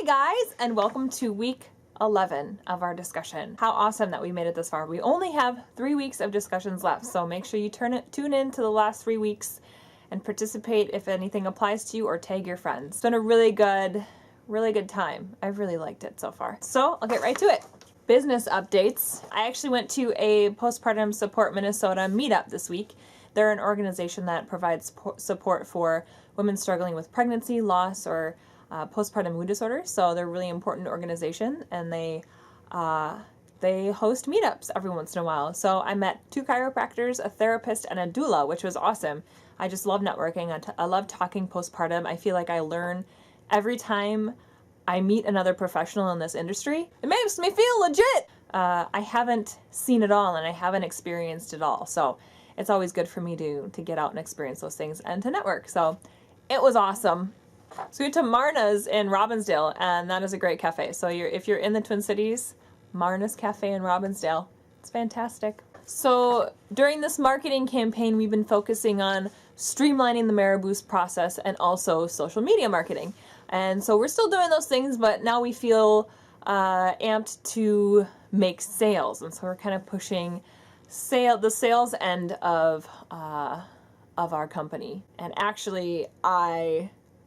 guys, and welcome to week 11 of our discussion. How awesome that we made it this far. We only have 3 weeks of discussions left, so make sure you tune in to the last 3 weeks and participate if anything applies to you, or tag your friends. It's been a really good time. I've really liked it so far. So I'll get right to it. Business updates. I actually went to a Postpartum Support Minnesota meetup this week. They're an organization that provides support for women struggling with pregnancy, loss, or postpartum mood disorder. So they're a really important organization, and they host meetups every once in a while. So I met 2 chiropractors, a therapist, and a doula, which was awesome. I just love networking. I love talking postpartum. I feel like I learn every time I meet another professional in this industry. It makes me feel legit. I haven't seen it all, and I haven't experienced it all. So it's always good for me to get out and experience those things and to network. So it was awesome. So we went to Marna's in Robbinsdale, and that is a great cafe. So if you're in the Twin Cities, Marna's Cafe in Robbinsdale, it's fantastic. So during this marketing campaign, we've been focusing on streamlining the Marabou process and also social media marketing. And so we're still doing those things, but now we feel amped to make sales. And so we're kind of pushing the sales end of our company. And actually,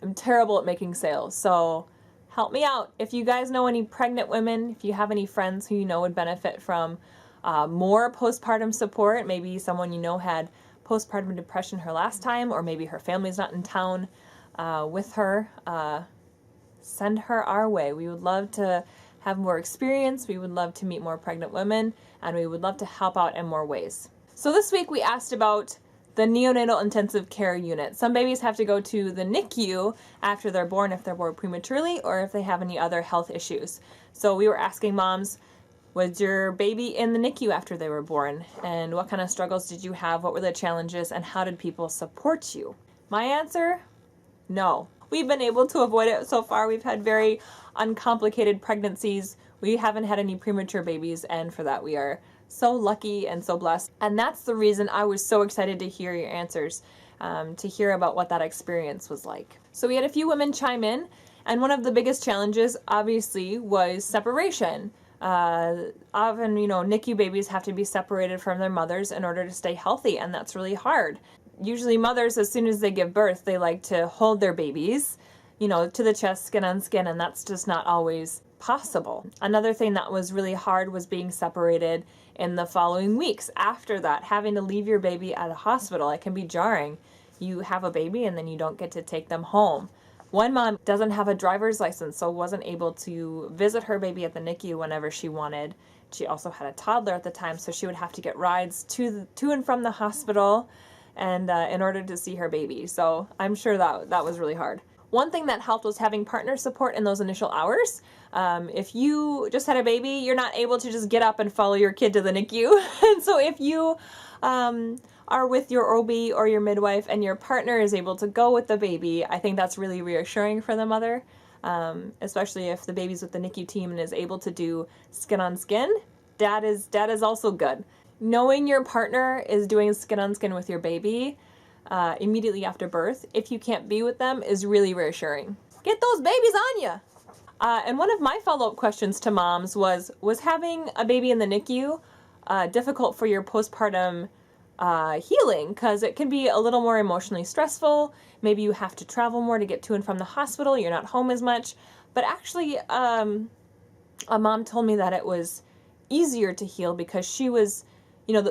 I'm terrible at making sales, so help me out. If you guys know any pregnant women, if you have any friends who you know would benefit from more postpartum support, maybe someone you know had postpartum depression her last time, or maybe her family's not in town with her, send her our way. We would love to have more experience, we would love to meet more pregnant women, and we would love to help out in more ways. So this week we asked about the neonatal intensive care unit. Some babies have to go to the NICU after they're born, if they're born prematurely, or if they have any other health issues. So we were asking moms, was your baby in the NICU after they were born? And what kind of struggles did you have? What were the challenges? And how did people support you? My answer, no. We've been able to avoid it so far. We've had very uncomplicated pregnancies. We haven't had any premature babies, and for that we are so lucky and so blessed. And that's the reason I was so excited to hear your answers, to hear about what that experience was like. So we had a few women chime in, and one of the biggest challenges obviously was separation. Often, NICU babies have to be separated from their mothers in order to stay healthy, and that's really hard. Usually mothers, as soon as they give birth, they like to hold their babies, to the chest, skin on skin, and that's just not always possible. Another thing that was really hard was being separated in the following weeks after that, having to leave your baby at a hospital. It can be jarring. You have a baby and then you don't get to take them home. One mom doesn't have a driver's license, so wasn't able to visit her baby at the NICU whenever she wanted. She also had a toddler at the time, so she would have to get rides to and from the hospital and in order to see her baby. So I'm sure that was really hard. One thing that helped was having partner support in those initial hours. If you just had a baby, you're not able to just get up and follow your kid to the NICU. And so if you are with your OB or your midwife and your partner is able to go with the baby, I think that's really reassuring for the mother, especially if the baby's with the NICU team and is able to do skin on skin. That is also good. Knowing your partner is doing skin on skin with your baby immediately after birth, if you can't be with them, is really reassuring. Get those babies on you. And one of my follow-up questions to moms was having a baby in the NICU difficult for your postpartum healing? Because it can be a little more emotionally stressful. Maybe you have to travel more to get to and from the hospital. You're not home as much. But actually, a mom told me that it was easier to heal because she was,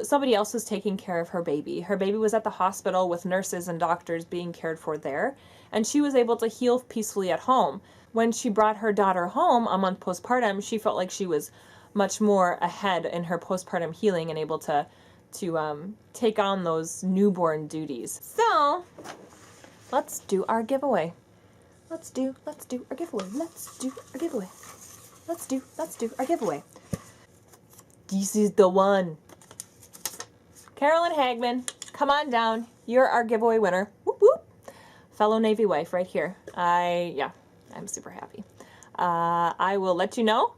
somebody else was taking care of her baby. Her baby was at the hospital with nurses and doctors being cared for there, and she was able to heal peacefully at home. When she brought her daughter home a month postpartum, she felt like she was much more ahead in her postpartum healing and able to take on those newborn duties. So let's do our giveaway. Let's do our giveaway. Let's do our giveaway. Let's do our giveaway. This is the one. Carolyn Hagman, come on down. You're our giveaway winner. Whoop whoop. Fellow Navy wife right here. I'm super happy. I will let you know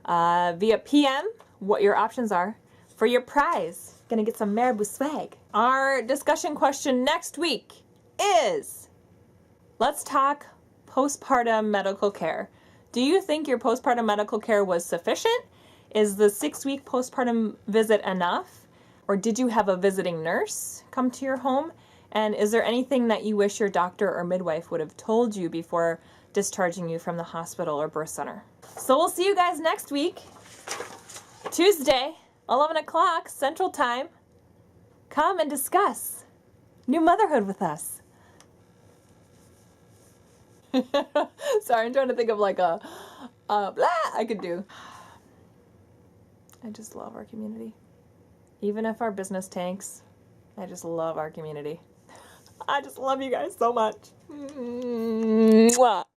via PM what your options are for your prize. Gonna get some Marabou swag. Our discussion question next week is, let's talk postpartum medical care. Do you think your postpartum medical care was sufficient? Is the 6-week postpartum visit enough? Or did you have a visiting nurse come to your home? And is there anything that you wish your doctor or midwife would have told you before discharging you from the hospital or birth center? So we'll see you guys next week, Tuesday, 11 o'clock Central Time. Come and discuss new motherhood with us. Sorry, I'm trying to think of like a blah I could do. I just love our community. Even if our business tanks, I just love our community. I just love you guys so much. Mwah.